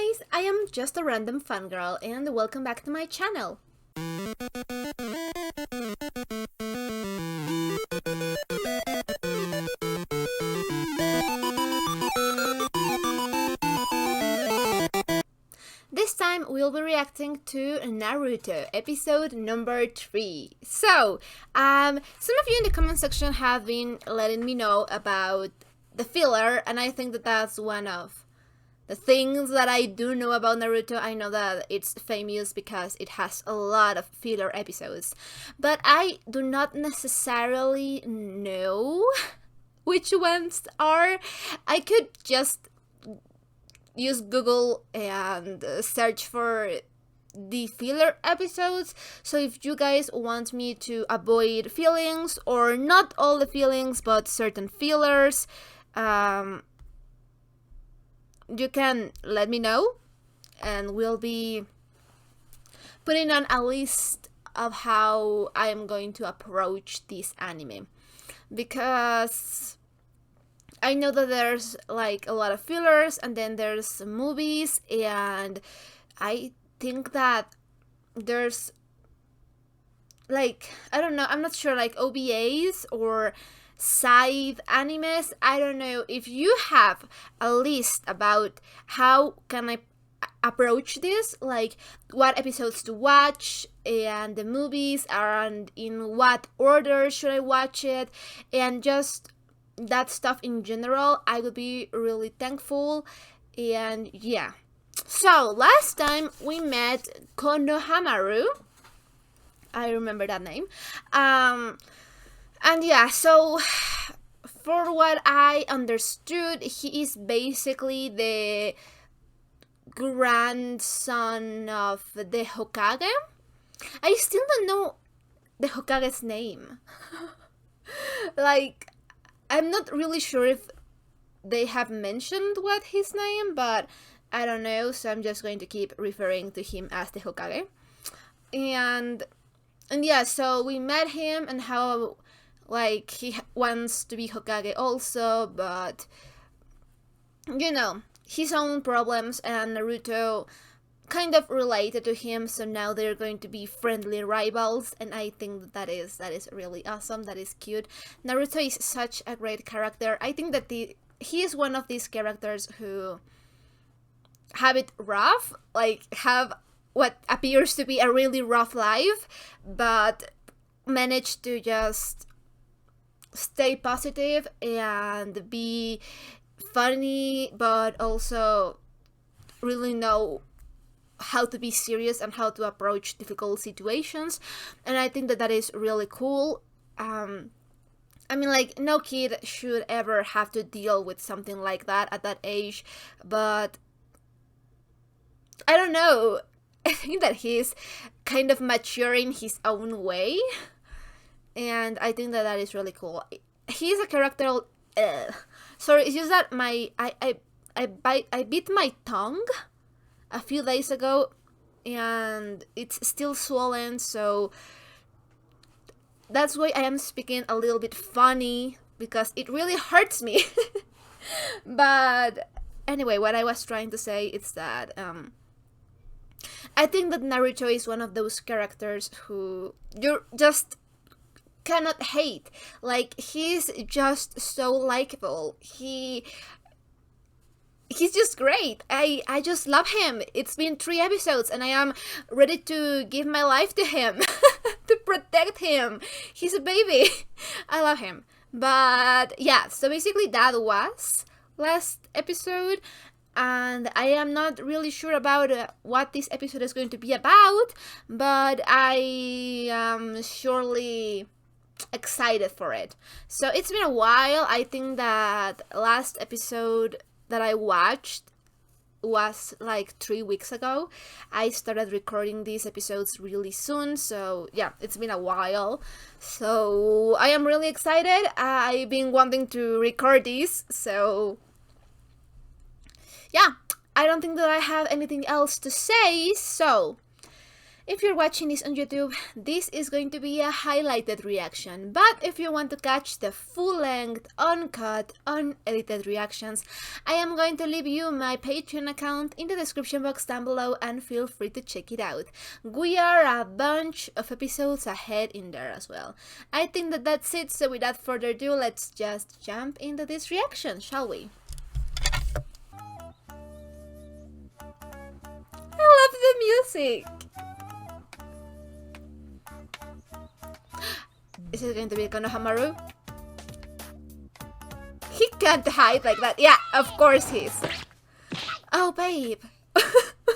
guys, I am just a random fangirl and welcome back to my channel. This time we'll be reacting to Naruto, episode number 3. So, some of you in the comment section have been letting me know about the filler, and I think that that's one of the things that I do know about Naruto. I know that it's famous because it has a lot of filler episodes, but I do not necessarily know which ones are. I could just use Google and search for the filler episodes. So if you guys want me to avoid feelings, or not all the feelings but certain fillers, you can let me know and we'll be putting on a list of how I am going to approach this anime, because I know that there's like a lot of fillers and then there's movies, and I think that there's like, I don't know, I'm not sure, like OVAs or side animes. I don't know if you have a list about how can I approach this, like what episodes to watch and the movies, and in what order should I watch it, and just that stuff in general. I would be really thankful. And yeah, so last time we met Konohamaru, I remember that name, and yeah, so for what I understood, he is basically the grandson of the Hokage. I still don't know the Hokage's name. Like, I'm not really sure if they have mentioned what his name, but I don't know, so I'm just going to keep referring to him as the Hokage. And yeah, so we met him and how, like, he wants to be Hokage also, but you know, his own problems, and Naruto kind of related to him, so now they're going to be friendly rivals, and I think that is really awesome. That is cute. Naruto is such a great character. I think that he is one of these characters who have it rough, like have what appears to be a really rough life, but manage to just stay positive and be funny, but also really know how to be serious and how to approach difficult situations. And I think that that is really cool. I mean, like, no kid should ever have to deal with something like that at that age, but I don't know, I think that he's kind of mature in his own way, and I think that that is really cool. He's a character, sorry, it's just that I bit my tongue a few days ago and it's still swollen, so that's why I am speaking a little bit funny, because it really hurts me. But anyway, what I was trying to say is that I think that Naruto is one of those characters who you just cannot hate. Like, he's just so likable. He's just great. I just love him. It's been 3 episodes and I am ready to give my life to him, to protect him. He's a baby. I love him. But yeah, so basically that was last episode, and I am not really sure about what this episode is going to be about, but I am surely excited for it. So it's been a while. I think that last episode that I watched was like 3 weeks ago. I started recording these episodes really soon, so yeah, it's been a while. So I am really excited. I've been wanting to record these, so yeah, I don't think that I have anything else to say. So If you're watching this on YouTube, this is going to be a highlighted reaction, but if you want to catch the full-length, uncut, unedited reactions, I am going to leave you my Patreon account in the description box down below and feel free to check it out. We are a bunch of episodes ahead in there as well. I think that that's it, so without further ado, let's just jump into this reaction, shall we? I love the music! Is it going to be Konohamaru? He can't hide like that. Yeah, of course he is. Oh, babe. What the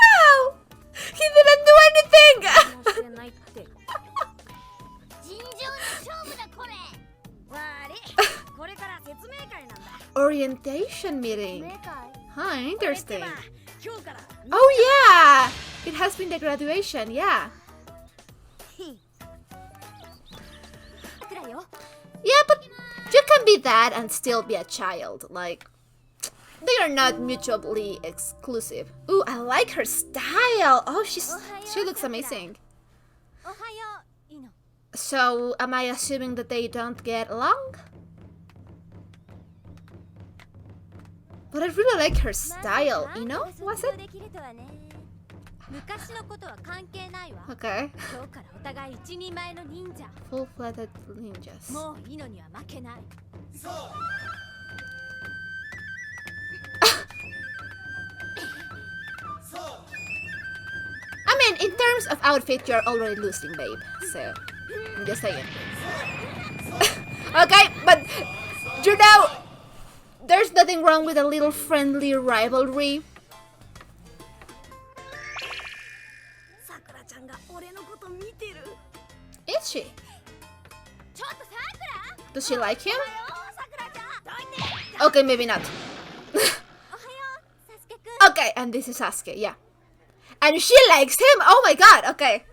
hell? He didn't do anything! Orientation meeting. Huh, interesting. Oh yeah! It has been the graduation, yeah. Yeah, but you can be that and still be a child. Like, they are not mutually exclusive. Ooh, I like her style. Oh, she looks amazing. So, am I assuming that they don't get along? But I really like her style, you know? Was it? Okay. Full-fledged ninjas. I mean, in terms of outfit, you're already losing, babe. So, I'm just saying. Okay, but you know, there's nothing wrong with a little friendly rivalry. Is she? Does she like him? Okay, maybe not. Okay, and this is Sasuke, yeah. And she likes him? Oh my god, okay.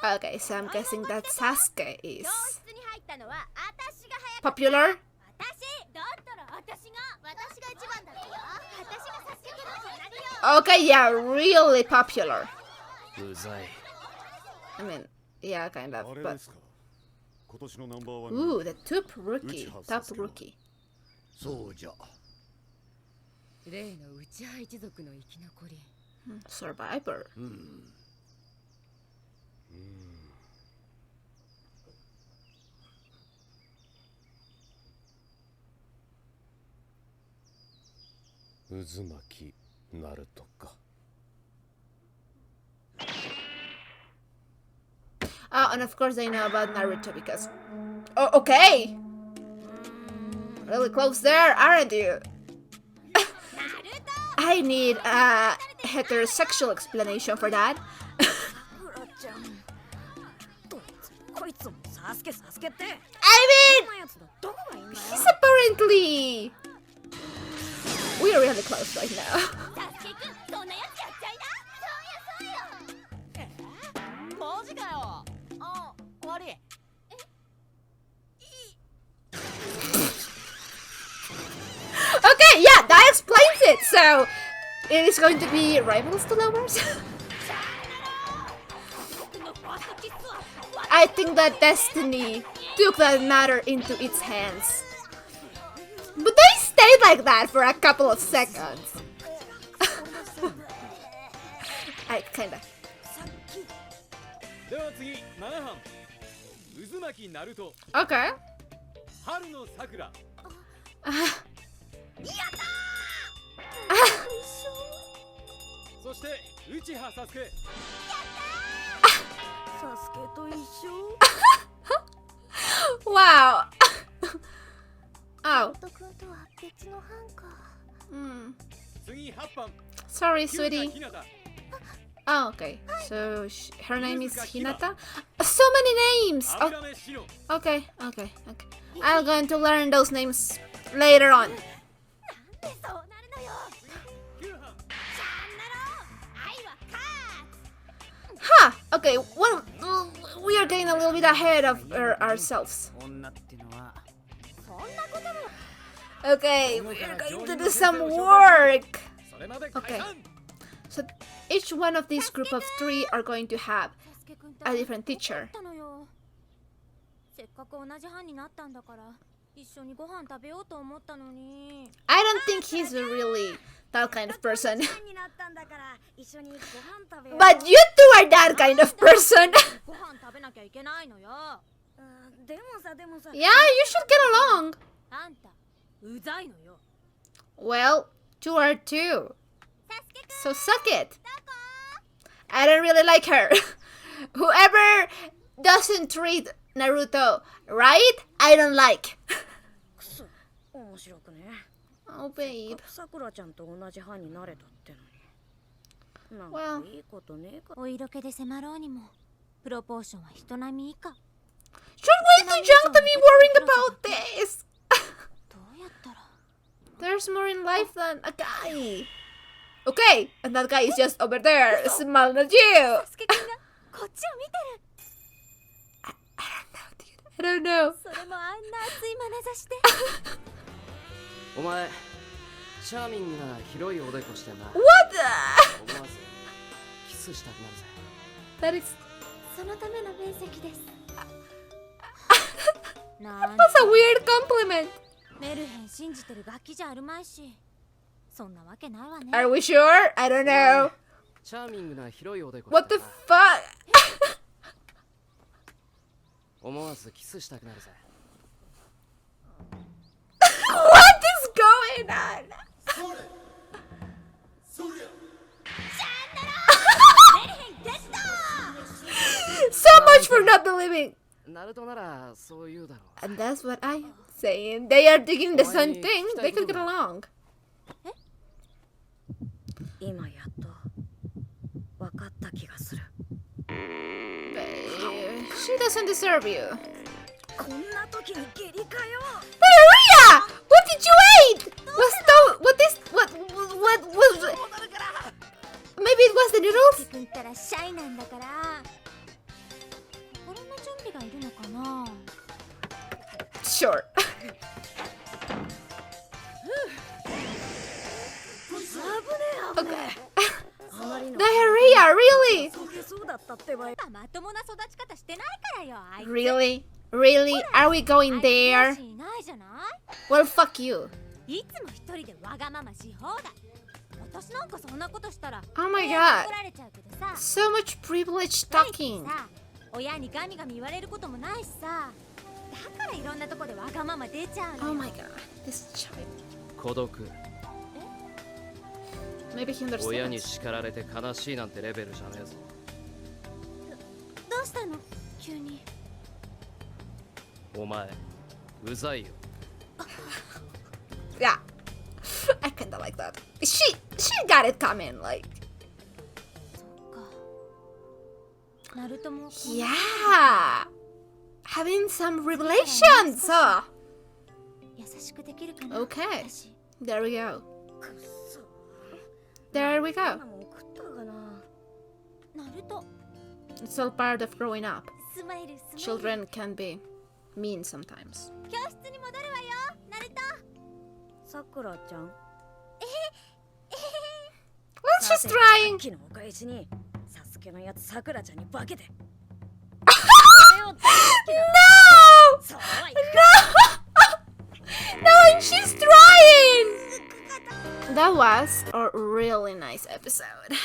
Okay, so I'm guessing that Sasuke is popular? Okay, yeah, really popular. I mean, yeah, kind of, but... Ooh, the top rookie. Survivor. Oh, and of course I know about Naruto because... Oh, okay! Really close there, aren't you? I need a heterosexual explanation for that. I mean... He's apparently... We're really close right now. Okay, yeah, that explains it. So, it is going to be rivals to lovers? I think that destiny took that matter into its hands. But they stayed like that for a couple of seconds. I kinda. Okay. Wow. Oh. Sorry, sweetie. Oh, okay. So her name is Hinata. So many names. Oh. Okay. I'm going to learn those names later on. Huh. Okay. we are getting a little bit ahead of ourselves. Okay, we're going to do some work. Okay, so each one of these group of 3 are going to have a different teacher. I don't think he's really that kind of person. But you 2 are that kind of person. Yeah, you should get along. Well, 2 are 2. So suck it. I don't really like her. Whoever doesn't treat Naruto right, I don't like. Oh, babe. Well, should wait too young to be worrying about this. There's more in life than a guy. Okay, and that guy is just over there, smiling at you. I don't know. お前チャーミングな広いおでこしてんな。 What the? 思わずキスしたくなるぜ。 That is. そのための面積です。 That's a weird compliment. メルヘン信じてるガキじゃあるまいし、そんなわけないわね。 Are we sure? I don't know. チャーミングな広いおでこ。 What the fuck? 思わずキスしたくなるぜ。 What is going on? So much for not believing. ナルトならそう言うだろう。 And that's what I'm saying. They are thinking the same thing. They could get along. 今やっと分かった気がする。 Babe, she doesn't deserve you. こんな時に下痢かよ。 Diarrhea! What did you eat? What was maybe it was the noodles? 君ったらシャイなんだから。心の準備がいるのかな。 Sure. Okay. Diarrhea, really? そうだったってば。まともな育ち方してないからよ。Really? Really? Are we going there? ないじゃない。 Well, fuck you. いつも一人でわがままし放題。私なんかそんなことしたら。 Oh my god. 怒られちゃうけどさ。 So much privilege talking. さ、親にガミガミ言われることもないしさ。だからいろんなとこでわがまま出ちゃうの。 Oh my god. This child. 孤独。 Maybe he 親に understands. 叱られて悲しいなんてレベルじゃねえぞ。どうしたの急に。お前うざいよ。 Yeah. I kinda like that. She got it coming, like. ナルトも。 Yeah. Having some revelations.優しくできるかな。 Okay. 私 There we go. There we go. ナルト。 It's all part of growing up. スマイルスマイル。 Children can be mean sometimes. 教室に戻るわよ、ナルト。さくらちゃん。 Well, she's trying. 昨日お返しにサスケのやつさくらちゃんに化けて。 No! そう No, she's trying! That was a really nice episode.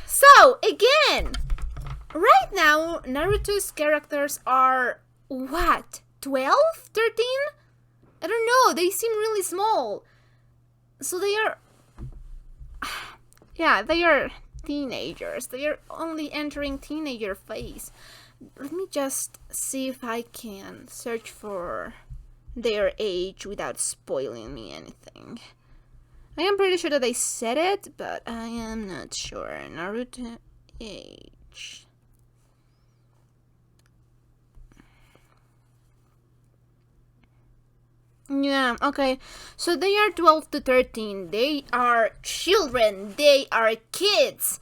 So again, right now, Naruto's characters are what? 12? 13? I don't know, they seem really small. So they are... Yeah, they are teenagers. They are only entering teenager phase. Let me just see if I can search for their age without spoiling me anything. I am pretty sure that they said it, but I am not sure. Naruto age. Yeah, okay. So they are 12 to 13. They are children. They are kids.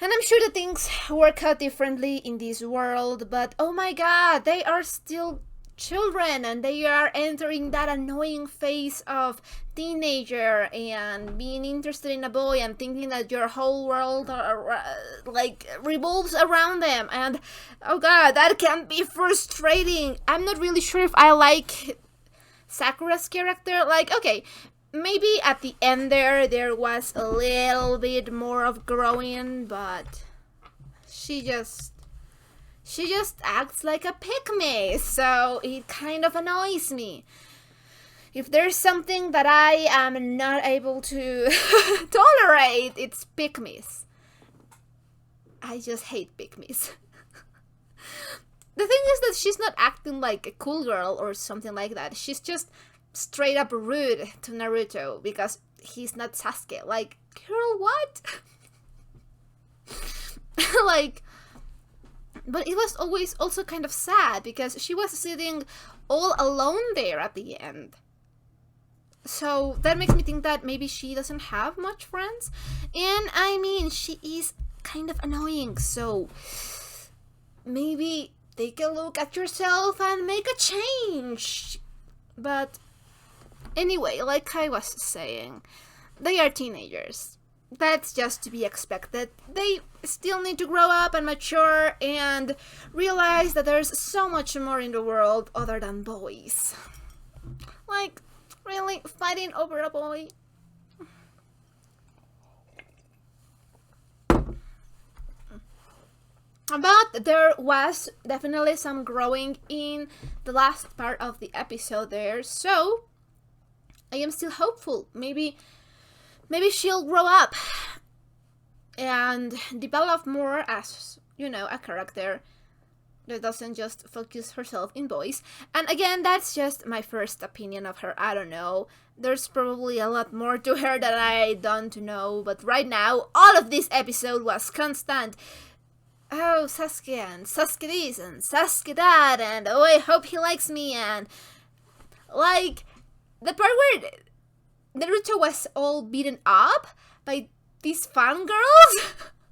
And I'm sure that things work out differently in this world, but oh my god, they are still children and they are entering that annoying phase of teenager and being interested in a boy and thinking that your whole world like revolves around them, and oh god, that can be frustrating. I'm not really sure if I like Sakura's character. Like, okay, maybe at the end there was a little bit more of growing, but she just acts like a pick-me, so it kind of annoys me. If there's something that I am not able to tolerate, it's pick-me's. I just hate pick-me's. The thing is that she's not acting like a cool girl or something like that. She's just straight up rude to Naruto because he's not Sasuke. Like, girl, what? Like, but it was always also kind of sad because she was sitting all alone there at the end. So that makes me think that maybe she doesn't have much friends. And I mean, she is kind of annoying, so maybe take a look at yourself and make a change. But anyway, like I was saying, they are teenagers. That's just to be expected. They still need to grow up and mature and realize that there's so much more in the world other than boys. Like, really? Fighting over a boy? But there was definitely some growing in the last part of the episode there, so I am still hopeful. Maybe she'll grow up and develop more as, you know, a character that doesn't just focus herself in boys. And again, that's just my first opinion of her. I don't know. There's probably a lot more to her that I don't know, but right now, all of this episode was constant. Oh, Sasuke and Sasuke this and Sasuke that, and oh, I hope he likes me, and like the part where Naruto was all beaten up by these fangirls.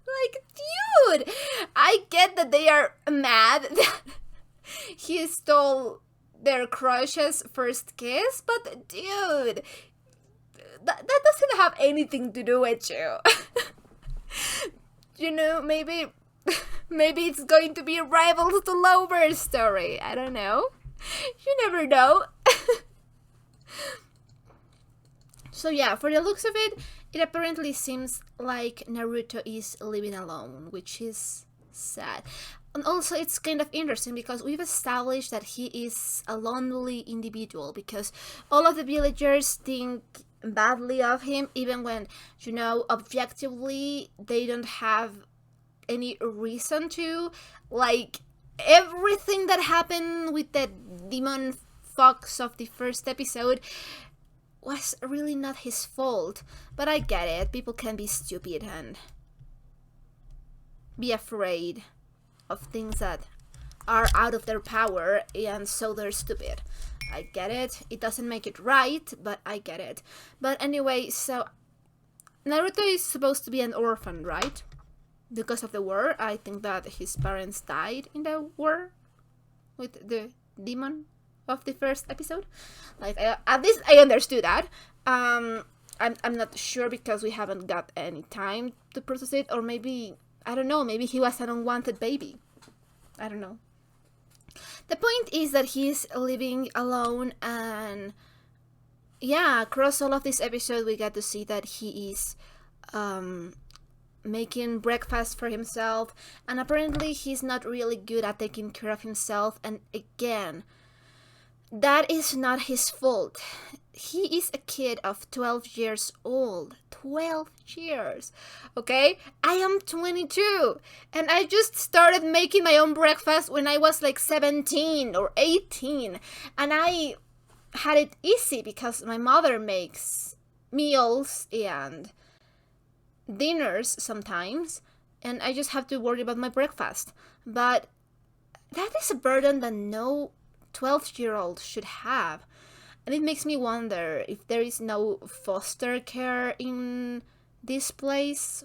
Like, dude, I get that they are mad that he stole their crush's first kiss, but dude, that doesn't have anything to do with you. You know, maybe it's going to be a Rivals to Lovers story. I don't know. You never know. So yeah, for the looks of it, it apparently seems like Naruto is living alone, which is sad. And also it's kind of interesting because we've established that he is a lonely individual because all of the villagers think badly of him, even when, you know, objectively they don't have any reason to. Like, everything that happened with the demon fox of the first episode was really not his fault. But I get it. People can be stupid and be afraid of things that are out of their power, and so they're stupid. I get it. It doesn't make it right, but I get it. But anyway, so Naruto is supposed to be an orphan, right? Because of the war. I think that his parents died in the war with the demon of the first episode. Like, at least I understood that. I'm not sure because we haven't got any time to process it, or maybe, I don't know, maybe he was an unwanted baby. I don't know. The point is that he's living alone, and yeah, across all of this episode we get to see that he is making breakfast for himself, and apparently he's not really good at taking care of himself. And again, that is not his fault. He is a kid of 12 years old. 12 years. Okay? I am 22. And I just started making my own breakfast when I was like 17 or 18. And I had it easy because my mother makes meals and dinners sometimes. And I just have to worry about my breakfast. But that is a burden that no 12-year-old should have. And it makes me wonder if there is no foster care in this place.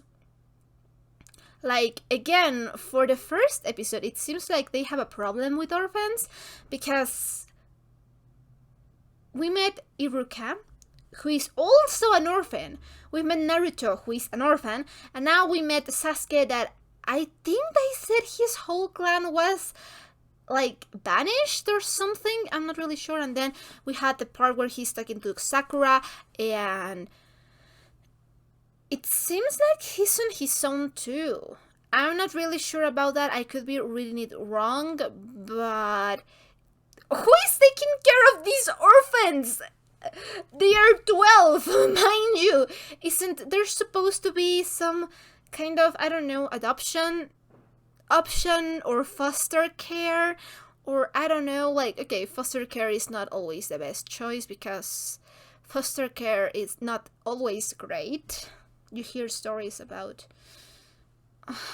Like, again, for the first episode, it seems like they have a problem with orphans, because we met Iruka, who is also an orphan. We met Naruto, who is an orphan, and now we met Sasuke, that I think they said his whole clan was like banished or something. I'm not really sure. And then we had the part where he's talking to Sakura, and it seems like he's on his own too. I'm not really sure about that. I could be reading it wrong, but who is taking care of these orphans? They are 12, mind you. Isn't there supposed to be some kind of, I don't know, adoption option or foster care? Or I don't know, like, okay, foster care is not always the best choice, because foster care is not always great. You hear stories about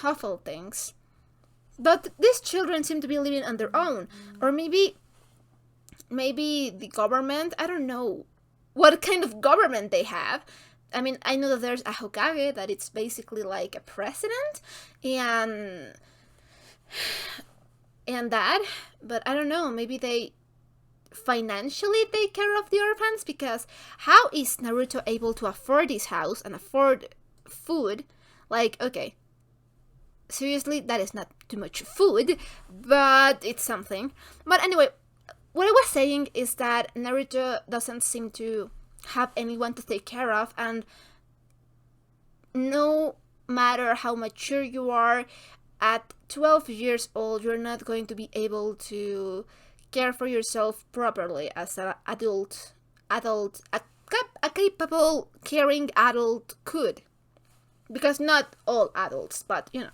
awful things. But these children seem to be living on their own. Or maybe the government, I don't know what kind of government they have. I mean, I know that there's a Hokage, that it's basically like a president, and that, but I don't know, maybe they financially take care of the orphans, because how is Naruto able to afford his house and afford food? Like, okay, seriously, that is not too much food, but it's something. But anyway, what I was saying is that Naruto doesn't seem to have anyone to take care of, and no matter how mature you are, at 12 years old, you're not going to be able to care for yourself properly as an adult, a capable, caring adult could. Because not all adults, but you know,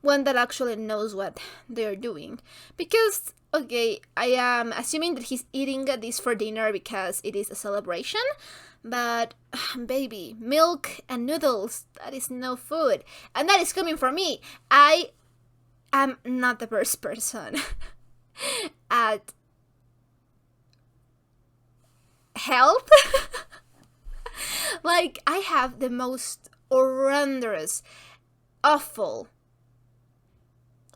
one that actually knows what they're doing. Because, okay, I am assuming that he's eating this for dinner because it is a celebration, but baby, milk and noodles, that is no food. And that is coming from me. I am not the first person at health. Like, I have the most horrendous, awful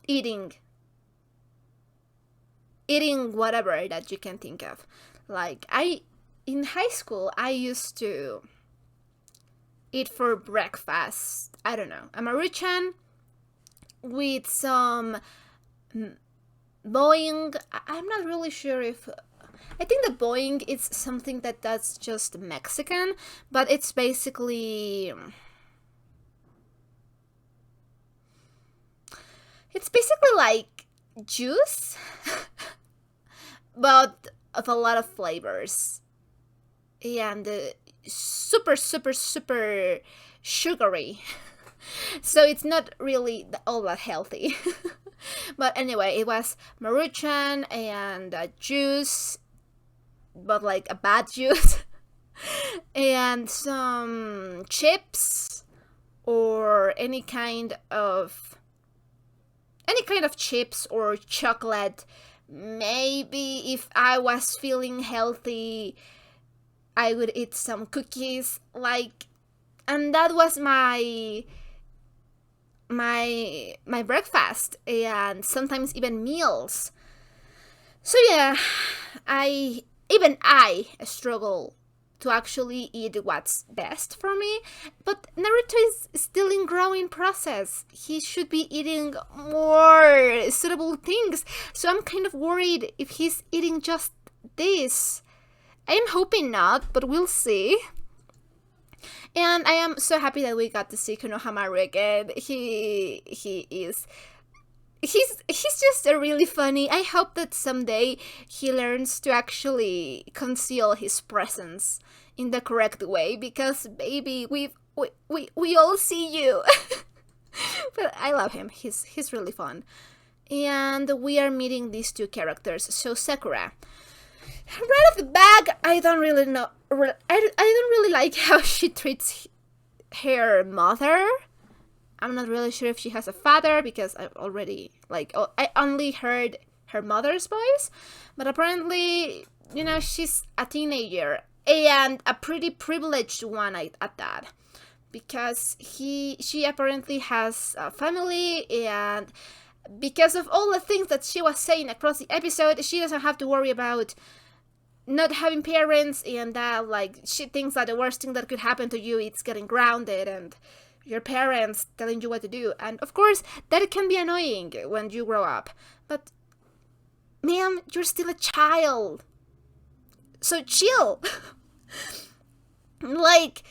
eating whatever that you can think of. Like, in high school, I used to eat for breakfast, I don't know, a Maruchan with some Boeing. I'm not really sure if, I think the Boeing is something that's just Mexican, but it's basically like juice, but of a lot of flavors, and super sugary. So it's not really all that healthy. But anyway, it was Maruchan and juice, but like a bad juice, and some chips, or any kind of chips or chocolate. Maybe if I was feeling healthy, I would eat some cookies, like, and that was my breakfast, and sometimes even meals. So yeah, I struggle to actually eat what's best for me, but Naruto is still in growing process. He should be eating more suitable things, so I'm kind of worried if he's eating just this. I'm hoping not, but we'll see. And I am so happy that we got to see Konohamaru again. He's just a really funny. I hope that someday he learns to actually conceal his presence in the correct way, because baby, we all see you. But I love him. He's really fun. And we are meeting these two characters. So Sakura, right off the bat, I don't really know. I don't really like how she treats her mother. I'm not really sure if she has a father, because I only heard her mother's voice. But apparently, you know, she's a teenager, and a pretty privileged one at that. because she apparently has a family, and because of all the things that she was saying across the episode, she doesn't have to worry about not having parents, and that, like, she thinks that the worst thing that could happen to you is getting grounded and your parents telling you what to do. And of course, that can be annoying when you grow up. But, ma'am, you're still a child. So chill. Like,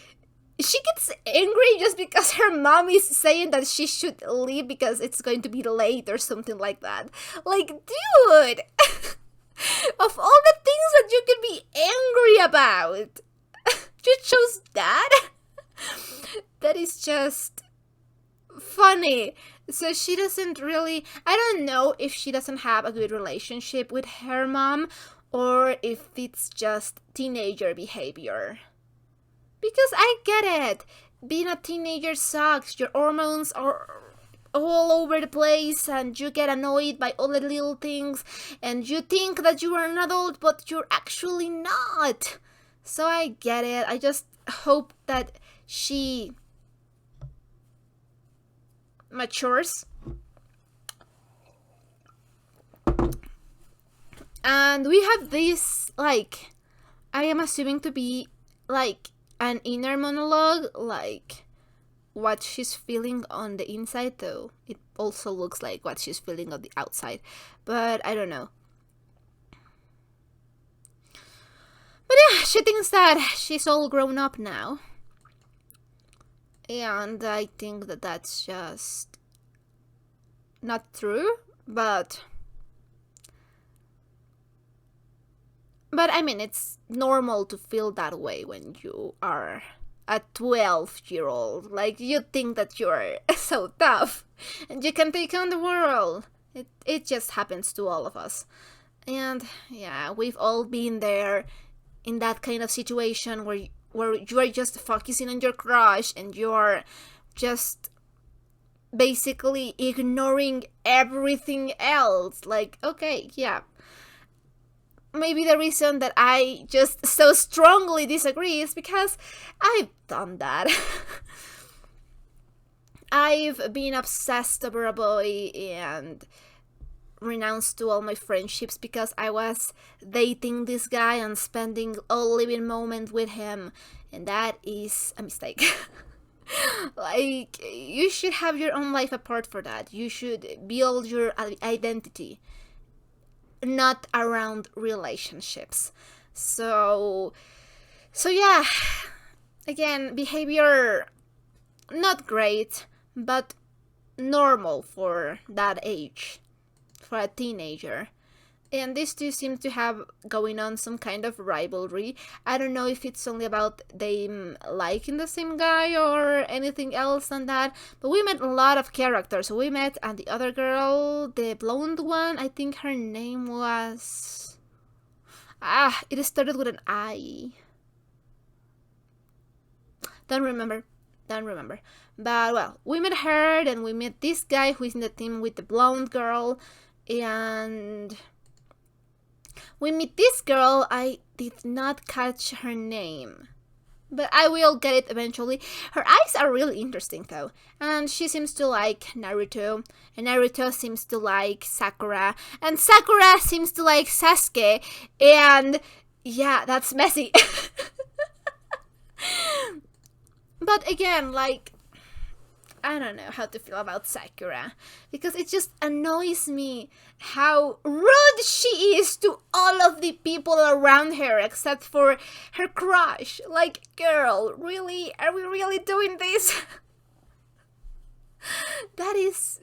she gets angry just because her mom is saying that she should leave because it's going to be late or something like that. Like, dude! Of all the things that you could be angry about, you chose that? That is just funny. So she doesn't really... I don't know if she doesn't have a good relationship with her mom, or if it's just teenager behavior. Because I get it. Being a teenager sucks. Your hormones are all over the place, and you get annoyed by all the little things, and you think that you are an adult, but you're actually not. So I get it. I just hope that she matures. And we have this, like, I am assuming to be, like, an inner monologue, like what she's feeling on the inside, though it also looks like what she's feeling on the outside, but I don't know. But yeah, she thinks that she's all grown up now, and I think that that's just not true, but I mean, it's normal to feel that way when you are a 12-year-old. Like, you think that you're so tough and you can take on the world. It just happens to all of us. And yeah, we've all been there in that kind of situation where you are just focusing on your crush and you're just basically ignoring everything else. Like, okay, yeah, maybe the reason that I just so strongly disagree is because I've done that. I've been obsessed over a boy and renounced to all my friendships because I was dating this guy and spending a living moment with him, and that is a mistake. Like, you should have your own life apart for that. You should build your identity not around relationships. So yeah, again, behavior not great, but normal for that age, for a teenager. And these two seem to have going on some kind of rivalry. I don't know if it's only about them liking the same guy or anything else than that, but we met a lot of characters. We met the other girl, the blonde one. I think her name was... it started with an I. Don't remember. But, well, we met her, then we met this guy who is in the team with the blonde girl, and... we meet this girl. I did not catch her name, but I will get it eventually. Her eyes are really interesting, though, and she seems to like Naruto, and Naruto seems to like Sakura, and Sakura seems to like Sasuke, and yeah, that's messy. But again, like, I don't know how to feel about Sakura, because it just annoys me how rude she is to all of the people around her except for her crush. Like, girl, really? Are we really doing this? That is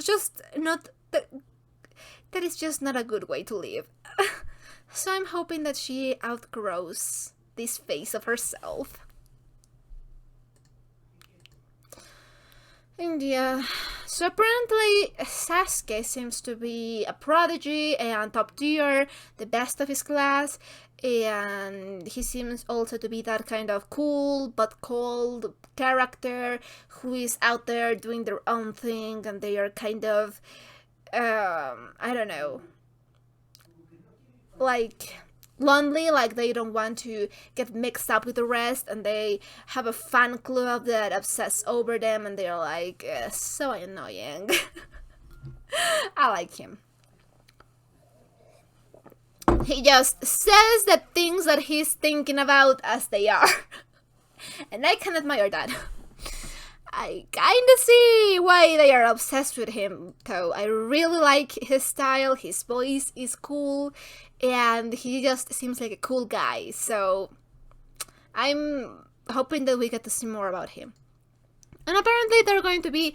just not that is just not a good way to live. So I'm hoping that she outgrows this phase of herself. And yeah, so apparently Sasuke seems to be a prodigy and top tier, the best of his class, and he seems also to be that kind of cool but cold character who is out there doing their own thing, and they are kind of, I don't know, like lonely, like they don't want to get mixed up with the rest, and they have a fan club that obsess over them, and they're like so annoying. I like him. He just says the things that he's thinking about as they are. And I can admire that. I kinda see why they are obsessed with him, though. I really like his style, his voice is cool, and he just seems like a cool guy, so I'm hoping that we get to see more about him. And apparently they're going to be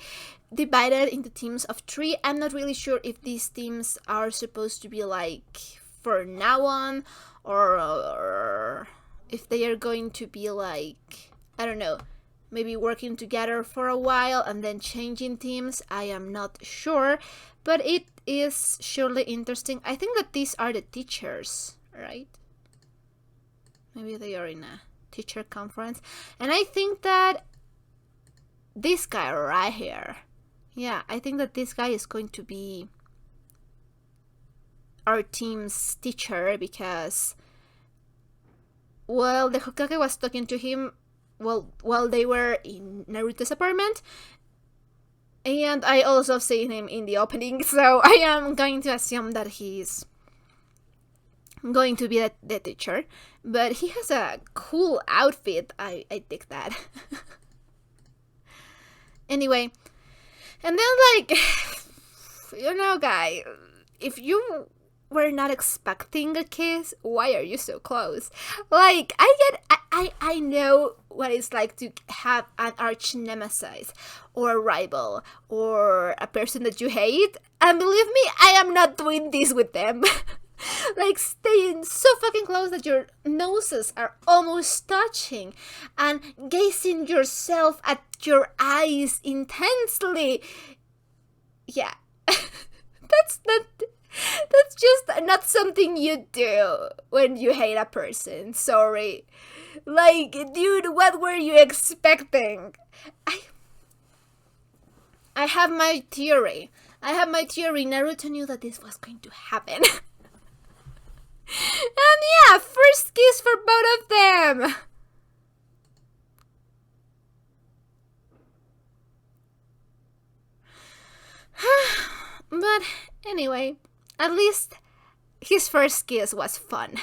divided into teams of 3. I'm not really sure if these teams are supposed to be like for now on, or if they are going to be like, I don't know, maybe working together for a while and then changing teams. I am not sure, but it is surely interesting. I think that these are the teachers, right? Maybe they are in a teacher conference. And I think that this guy right here, yeah, I think that this guy is going to be our team's teacher, because, well, the Hokage was talking to him while they were in Naruto's apartment, and I also seen him in the opening, so I am going to assume that he's going to be the teacher. But he has a cool outfit. I dig that. Anyway, and then, like, you know, guy, if you were not expecting a kiss, why are you so close? Like, I know what it's like to have an arch nemesis or a rival or a person that you hate, and believe me, I am not doing this with them. Like, staying so fucking close that your noses are almost touching and gazing yourself at your eyes intensely. Yeah. That's just not something you do when you hate a person. Sorry. Like, dude, what were you expecting? I have my theory. Naruto knew that this was going to happen. And yeah, first kiss for both of them. But anyway, at least his first kiss was fun.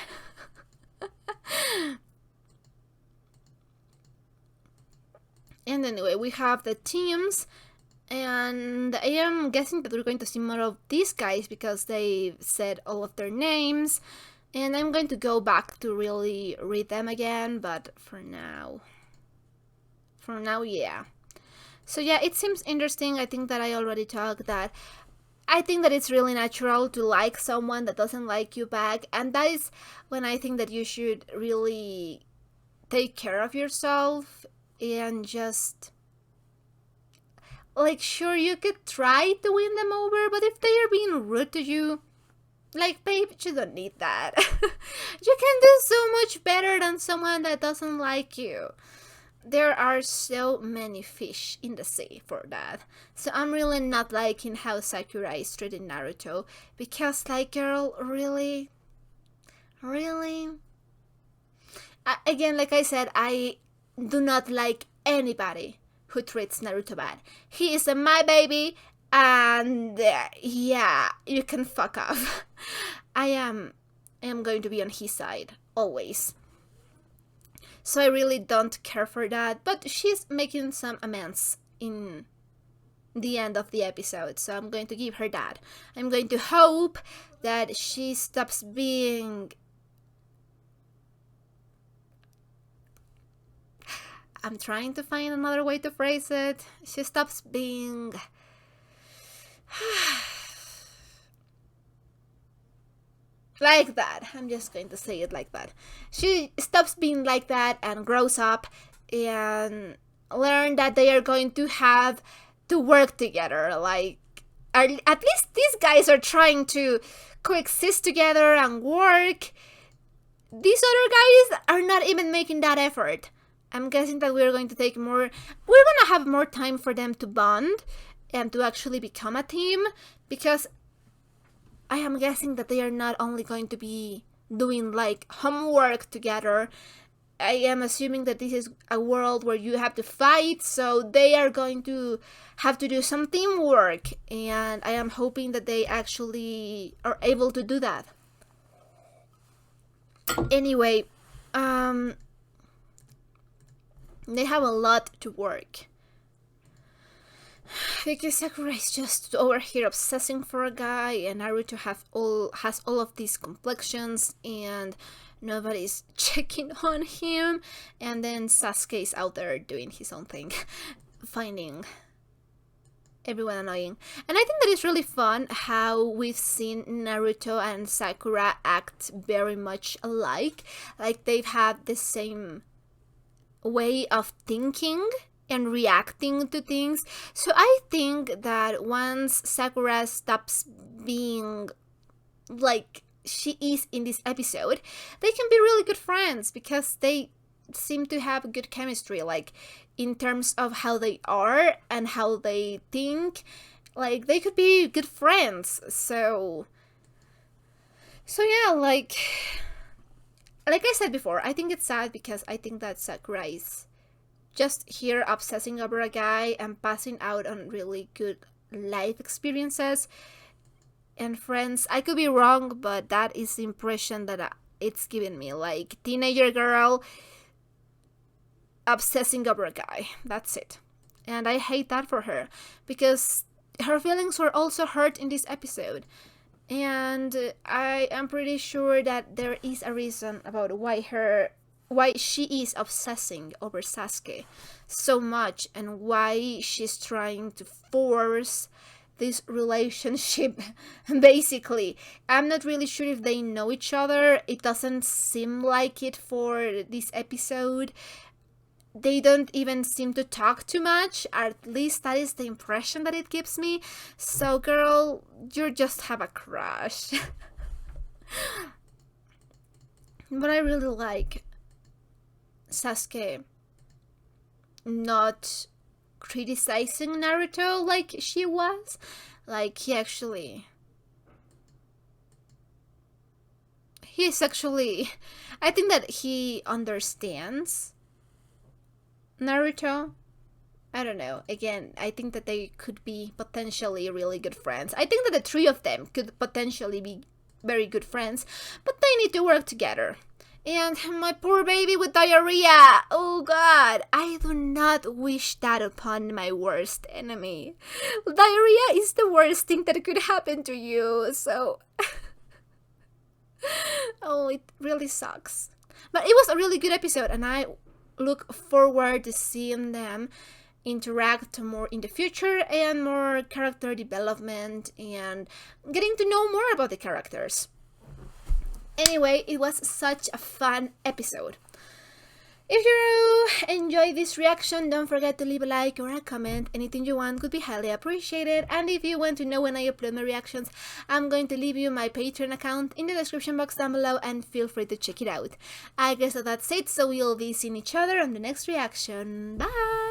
And anyway, we have the teams, and I am guessing that we're going to see more of these guys because they said all of their names, and I'm going to go back to really read them again, but for now, yeah. So yeah, it seems interesting. I think that I already talked that I think that it's really natural to like someone that doesn't like you back, and that is when I think that you should really take care of yourself and just, like, sure, you could try to win them over, but if they are being rude to you, like, babe, you don't need that. You can do so much better than someone that doesn't like you. There are so many fish in the sea for that. So I'm really not liking how Sakura is treating Naruto, because, like, girl, really? Again, like I said, I do not like anybody who treats Naruto bad. He is my baby, and yeah, you can fuck off. I am going to be on his side, always. So I really don't care for that, but she's making some amends in the end of the episode, so I'm going to give her that. I'm going to hope that she stops being... I'm trying to find another way to phrase it. She stops being... like that. I'm just going to say it like that. She stops being like that and grows up and learn that they are going to have to work together. Like, at least these guys are trying to coexist together and work. These other guys are not even making that effort. I'm guessing that we're going to have more time for them to bond and to actually become a team, because I am guessing that they are not only going to be doing like homework together. I am assuming that this is a world where you have to fight, so they are going to have to do some teamwork, and I am hoping that they actually are able to do that. Anyway, they have a lot to work. Because Sakura is just over here obsessing for a guy, and Naruto has all of these complexions, and nobody's checking on him. And then Sasuke is out there doing his own thing, finding everyone annoying. And I think that it's really fun how we've seen Naruto and Sakura act very much alike. Like they've had the same way of thinking and reacting to things. So I think that once Sakura stops being like she is in this episode, they can be really good friends because they seem to have good chemistry, like in terms of how they are and how they think. Like they could be good friends. So yeah, like I said before, I think it's sad because I think that Sakura is just here obsessing over a guy and passing out on really good life experiences and friends. I could be wrong, but that is the impression that it's giving me. Like teenager girl obsessing over a guy. That's it. And I hate that for her because her feelings were also hurt in this episode. And I am pretty sure that there is a reason about why she is obsessing over Sasuke so much and why she's trying to force this relationship. Basically, I'm not really sure if they know each other. It doesn't seem like it for this episode. They don't even seem to talk too much. At least that is the impression that it gives me. So girl, you just have a crush. But I really like Sasuke not criticizing Naruto like she was. Like he's actually, I think that he understands Naruto. I don't know. Again, I think that they could be potentially really good friends. I think that the three of them could potentially be very good friends, but they need to work together. And my poor baby with diarrhea. Oh god, I do not wish that upon my worst enemy. Diarrhea is the worst thing that could happen to you, so oh, it really sucks. But it was a really good episode, and I look forward to seeing them interact more in the future and more character development and getting to know more about the characters. Anyway, it was such a fun episode. If you enjoyed this reaction, don't forget to leave a like or a comment. Anything you want would be highly appreciated. And if you want to know when I upload my reactions, I'm going to leave you my Patreon account in the description box down below and feel free to check it out. I guess that's it, so we'll be seeing each other on the next reaction. Bye!